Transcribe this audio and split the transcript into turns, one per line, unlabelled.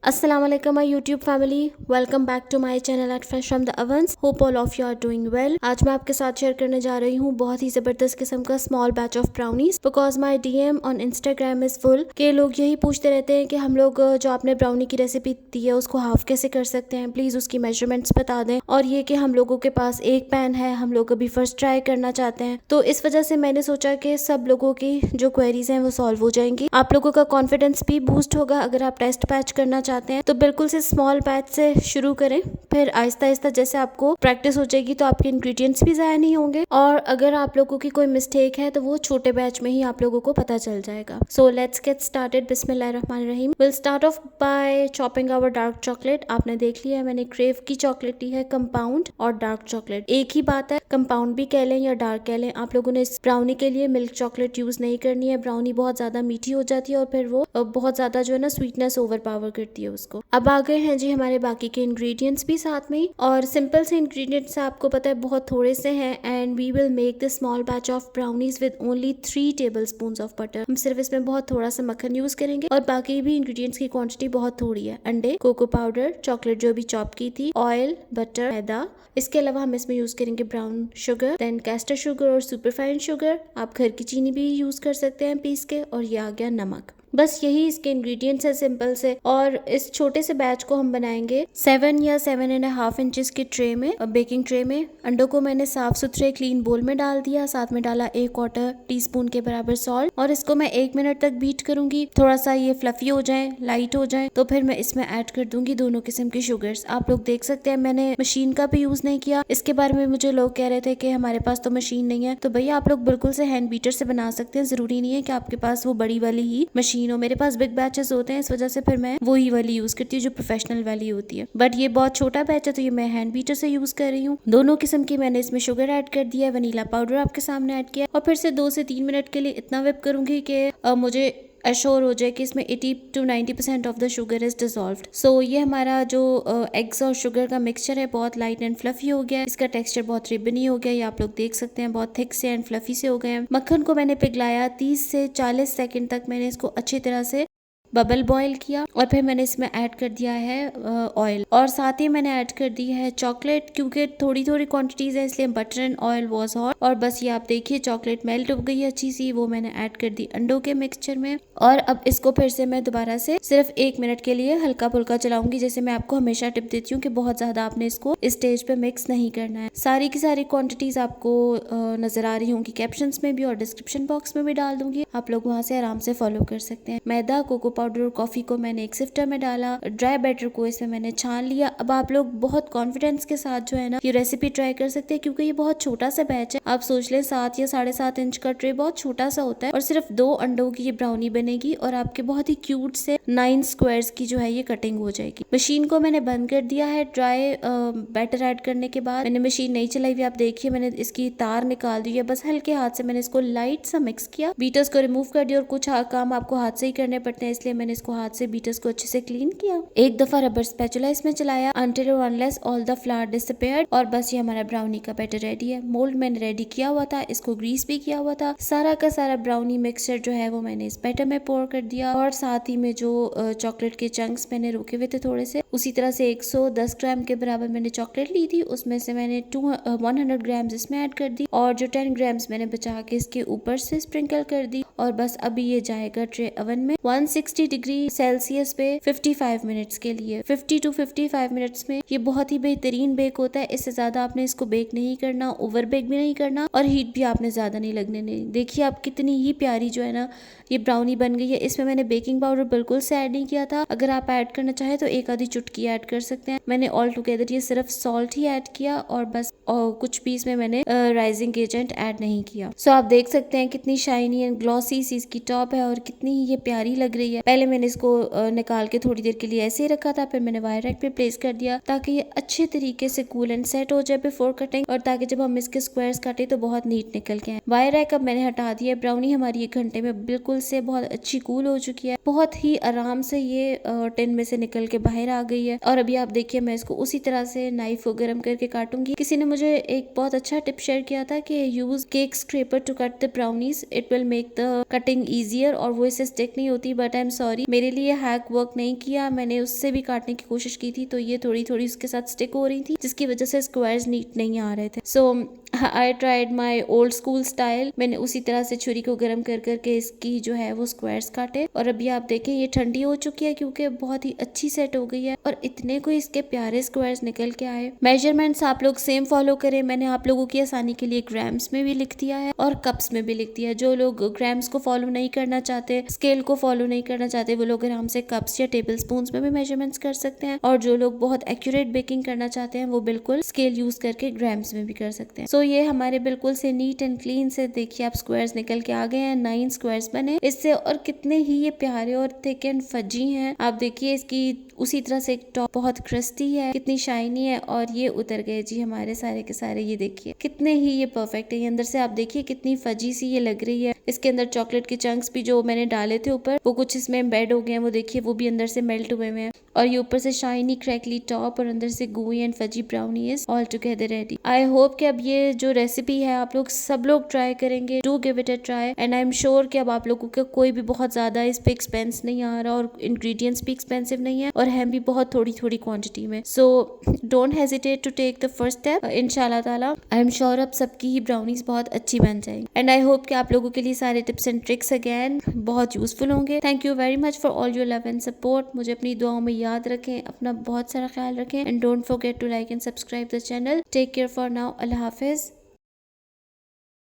Assalamualaikum my YouTube family, welcome back to my channel at Fresh from the Ovens. Hope all of you are doing well. आज मैं आपके साथ share करने जा रही हूँ बहुत ही ज़बरदस्त किस्म का small batch of brownies because my DM on Instagram is full के लोग यही पूछते रहते हैं कि हम लोग जो आपने ब्राउनी की रेसिपी दी है उसको हाफ कैसे कर सकते हैं, प्लीज़ उसकी मेजरमेंट्स बता दें। और ये कि हम लोगों के पास एक पैन है, हम लोग अभी फर्स्ट ट्राई करना चाहते हैं, तो इस वजह से मैंने सोचा कि सब लोगों की जो क्वेरीज हैं वो सॉल्व हो जाएंगी, आप लोगों का कॉन्फिडेंस भी बूस्ट होगा। अगर आप टेस्ट बैच करना चाहते हैं तो बिल्कुल से स्मॉल बैच से शुरू करें, फिर आहिस्ता आहिस्ता जैसे आपको प्रैक्टिस हो जाएगी तो आपके इंग्रेडिएंट्स भी ज़ाया नहीं होंगे, और अगर आप लोगों की कोई मिस्टेक है तो वो छोटे बैच में ही आप लोगों को पता चल जाएगा। So let's get started. बिस्मिल्लाहिर्रहमानिर्रहीम। Will start off by chopping our dark chocolate. आपने देख लिया है मैंने क्रेव की चॉकलेट ली है, कंपाउंड और डार्क चॉकलेट एक ही बात है, कंपाउंड भी कह लें या डार्क कह लें। आप लोगों ने इस ब्राउनी के लिए मिल्क चॉकलेट यूज नहीं करनी है, ब्राउनी बहुत ज्यादा मीठी हो जाती है और फिर वो बहुत ज्यादा जो है ना स्वीटनेस ओवर पावर करती है उसको। अब आ गए हैं जी हमारे बाकी के इंग्रेडिएंट्स भी साथ में ही, और सिंपल से इंग्रेडिएंट्स आपको पता है बहुत थोड़े से हैं, and we will make the small batch of brownies with only 3 tablespoon of butter. हम सिर्फ इसमें बहुत थोड़ा सा मक्खन यूज करेंगे और बाकी भी इंग्रेडिएंट्स की क्वांटिटी बहुत थोड़ी है। अंडे, कोको पाउडर, चॉकलेट जो भी चॉप की थी, ऑयल, बटर, मैदा। इसके अलावा हम इसमें यूज करेंगे brown sugar, then caster sugar और सुपरफाइन शुगर। आप घर की चीनी भी यूज कर सकते हैं पीस के, और ये आ गया नमक। बस यही इसके इंग्रेडिएंट्स है सिंपल से। और इस छोटे से बैच को हम बनाएंगे 7 या 7.5 इंचेस के ट्रे में, बेकिंग ट्रे में। अंडों को मैंने साफ सुथरे क्लीन बोल में डाल दिया, साथ में डाला 1/4 टीस्पून के बराबर सॉल्ट, और इसको मैं 1 मिनट तक बीट करूंगी। थोड़ा सा ये फ्लफी हो जाए, लाइट हो जाए, तो फिर मैं इसमें ऐड कर दूंगी दोनों किस्म की शुगर्स। आप लोग देख सकते हैं मैंने मशीन का भी यूज नहीं किया। इसके बारे में मुझे लोग कह रहे थे कि हमारे पास तो मशीन नहीं है, तो भैया आप लोग बिल्कुल से हैंड बीटर से बना सकते हैं, जरूरी नहीं है कि आपके पास वो बड़ी वाली ही मशीन हो। मेरे पास बिग बैचेस होते हैं, इस वजह से फिर मैं वही वाली यूज करती हूँ जो प्रोफेशनल वाली होती है, बट ये बहुत छोटा बैच है तो ये मैं हैंड बीटर से यूज कर रही हूँ। दोनों किस्म की मैंने इसमें शुगर ऐड कर दिया, वनीला पाउडर आपके सामने ऐड किया, और फिर से 2 से 3 मिनट के लिए इतना व्हिप करूंगी कि मुझे अश्योर हो जाए कि इसमें 80 to 90% of the sugar is dissolved. So ये हमारा जो एग्स और शुगर का मिक्सचर है बहुत लाइट एंड फ्लफी हो गया है। इसका टेक्सचर बहुत रिबनी हो गया, ये आप लोग देख सकते हैं, बहुत थिक से एंड फ्लफी से हो गए हैं। मक्खन को मैंने पिघलाया, 30 से 40 सेकेंड तक मैंने इसको अच्छी तरह से बबल बॉईल किया, और फिर मैंने इसमें ऐड कर दिया है ऑयल, और साथ ही मैंने ऐड कर दी है चॉकलेट। क्योंकि थोड़ी थोड़ी क्वांटिटीज है इसलिए butter and oil was hot, और बस ये आप देखिए चॉकलेट मेल्ट हो गई अच्छी सी, वो मैंने ऐड कर दी अंडों के मिक्सचर में। और अब इसको फिर से मैं दोबारा से सिर्फ 1 मिनट के लिए हल्का फुल्का चलाऊंगी। जैसे मैं आपको हमेशा टिप देती हूँ कि बहुत ज्यादा आपने इसको इस स्टेज पे मिक्स नहीं करना है। सारी की सारी क्वांटिटीज आपको नजर आ रही होंगी कैप्शंस में भी, और डिस्क्रिप्शन बॉक्स में भी डाल दूंगी, आप लोग वहां से आराम से फॉलो कर सकते हैं। मैदा, कोको पाउडर और कॉफी को मैंने एक सिफ्टर में डाला, ड्राई बैटर को इसमें मैंने छान लिया। अब आप लोग बहुत कॉन्फिडेंस के साथ जो है ना ये रेसिपी ट्राई कर सकते हैं, क्योंकि ये बहुत छोटा सा बैच है। आप सोच लें 7 या 7.5 इंच का ट्रे बहुत छोटा सा होता है, और सिर्फ 2 अंडों की ये ब्राउनी बनेगी, और आपके बहुत ही क्यूट से 9 स्क्वायर्स की जो है ये कटिंग हो जाएगी। मशीन को मैंने बंद कर दिया है। ड्राई बैटर ऐड करने के बाद मैंने मशीन नहीं चलाई हुई, आप देखिए मैंने इसकी तार निकाल दी है। बस हल्के हाथ से मैंने इसको लाइट सा मिक्स किया, बीटर्स को रिमूव कर दिया, और कुछ काम आपको हाथ से ही करने पड़ते हैं, इसलिए मैंने इसको हाथ से बीटर्स को अच्छे से क्लीन किया। एक दफा रबर स्पैचुला इसमें चलाया until or unless all the flour disappeared, और बस ये हमारा ब्राउनी का बैटर रेडी है। मोल्ड मैंने रेडी किया हुआ था, इसको ग्रीस भी किया हुआ था। सारा का सारा ब्राउनी मिक्सचर जो है वो मैंने इस बैटर में पोर कर दिया, और साथ ही में जो चॉकलेट के चंक्स मैंने रोके हुए थे थोड़े से, उसी तरह से 110 ग्राम के बराबर मैंने चॉकलेट ली थी, उसमें से मैंने 100 ग्राम्स इसमें ऐड कर दी, और जो 10 ग्राम्स मैंने बचा के इसके ऊपर से स्प्रिंकल कर दी। और बस अभी ये जाएगा ट्रे ओवन में 160 डिग्री सेल्सियस पे 55 मिनट्स के लिए। 50 to 55 मिनट्स में ये बहुत ही बेहतरीन बेक होता है। इससे ज्यादा आपने इसको बेक नहीं करना, ओवर बेक भी नहीं करना, और हीट भी आपने ज्यादा नहीं लगने देनी। देखिए आप कितनी ही प्यारी जो है ना ये ब्राउनी बन गई है। इसमें मैंने बेकिंग पाउडर बिल्कुल से ऐड नहीं किया था, अगर आप ऐड करना चाहे तो एक आधी चुटकी ऐड कर सकते हैं। मैंने ऑल टुगेदर ये सिर्फ सॉल्ट ही ऐड किया, और बस कुछ पीस में मैंने राइजिंग एजेंट ऐड नहीं किया। सो आप देख सकते हैं कितनी शाइनी एंड ग्लॉसी सी इसकी टॉप है, और कितनी ही ये प्यारी लग रही है। पहले मैंने इसको निकाल के थोड़ी देर के लिए ऐसे ही रखा था, फिर मैंने वायर रैक पे प्लेस कर दिया ताकि ये अच्छे तरीके से कूल एंड सेट हो जाए बिफोर कटिंग, और ताकि जब हम इसके स्क्वायर्स काटे तो बहुत नीट निकल के आए। वायर रैक अब मैंने हटा दिया। ब्राउनी हमारी 1 घंटे में बिल्कुल से बहुत अच्छी कूल हो चुकी है, बहुत ही आराम से ये टिन में से निकल के बाहर आ गई है। और अभी आप देखिए मैं इसको उसी तरह से नाइफ को गर्म करके काटूंगी। किसी ने मुझे एक बहुत अच्छा टिप शेयर किया था कि use cake scraper to cut the brownies, it will make the cutting easier, और वो इससे स्टिक नहीं होती। बट आई एम सॉरी, मेरे लिए हैक वर्क नहीं किया। मैंने उससे भी काटने की कोशिश की थी तो ये थोड़ी थोड़ी उसके साथ स्टिक हो रही थी, जिसकी वजह से स्क्वायर्स नीट नहीं आ रहे थे। So I tried my old school style. मैंने उसी तरह से छुरी को गर्म कर करके इसकी जो है वो स्क्वायर्स काटे। और अभी आप देखें ये ठंडी हो चुकी है क्योंकि बहुत ही अच्छी सेट हो गई है और इतने कोई इसके प्यारे स्क्वायर्स निकल के आए। मेजरमेंट्स आप लोग सेम फॉलो करें। मैंने आप लोगों की आसानी के लिए ग्राम्स में भी लिख दिया है और कप्स में भी लिख दिया है। जो लोग ग्राम्स को फॉलो नहीं करना चाहते, स्केल को फॉलो नहीं करना चाहते, वो लोग आराम से कप्स या टेबल स्पून में भी मेजरमेंट्स कर सकते हैं। और जो लोग बहुत एक्यूरेट बेकिंग करना चाहते हैं वो बिल्कुल स्केल यूज करके ग्राम्स में भी कर सकते हैं। सो ये हमारे बिल्कुल से नीट एंड क्लीन से देखिए आप स्क्वायर्स निकल के आ गए हैं। 9 स्क्वायर्स बने इससे और कितने ही ये प्यारे और थिक एंड फजी हैं। आप देखिए इसकी उसी तरह से एक टॉप बहुत क्रिस्पी है, कितनी शाइनी है और ये उतर गए जी हमारे सारे के सारे। ये देखिए कितने ही ये परफेक्ट है। ये अंदर से आप देखिए कितनी फजी सी ये लग रही है। इसके अंदर चॉकलेट के चंक्स भी जो मैंने डाले थे ऊपर वो कुछ इसमें एम्बेड हो गए हैं। वो देखिए वो भी अंदर से मेल्ट हुए हैं और ये ऊपर से शाइनी क्रैकली टॉप और अंदर से gooey and fuzzy brownie is all together ready. I hope कि अब ये जो रेसिपी है आप लोग सब लोग ट्राई करेंगे। Do give it a try and I am sure कि अब आप लोगों का कोई भी बहुत ज्यादा इस पे एक्सपेंस नहीं आ रहा और इंग्रेडिएंट्स भी एक्सपेंसिव नहीं है और हैं भी बहुत थोड़ी थोड़ी क्वांटिटी में। So don't hesitate to take the first step. इंशाल्लाह ताला आई एम श्योर अब सबकी ही ब्राउनीज बहुत अच्छी बन जाएंगी एंड आई होप कि आप लोगों के लिए सारे टिप्स एंड ट्रिक्स अगेन बहुत यूजफुल होंगे। Thank you very much for all your love and support. मुझे अपनी दुआओं में याद रखें, अपना बहुत सारा ख्याल रखें and don't forget to like and subscribe the channel. Take care for now. अल्लाह हाफिज।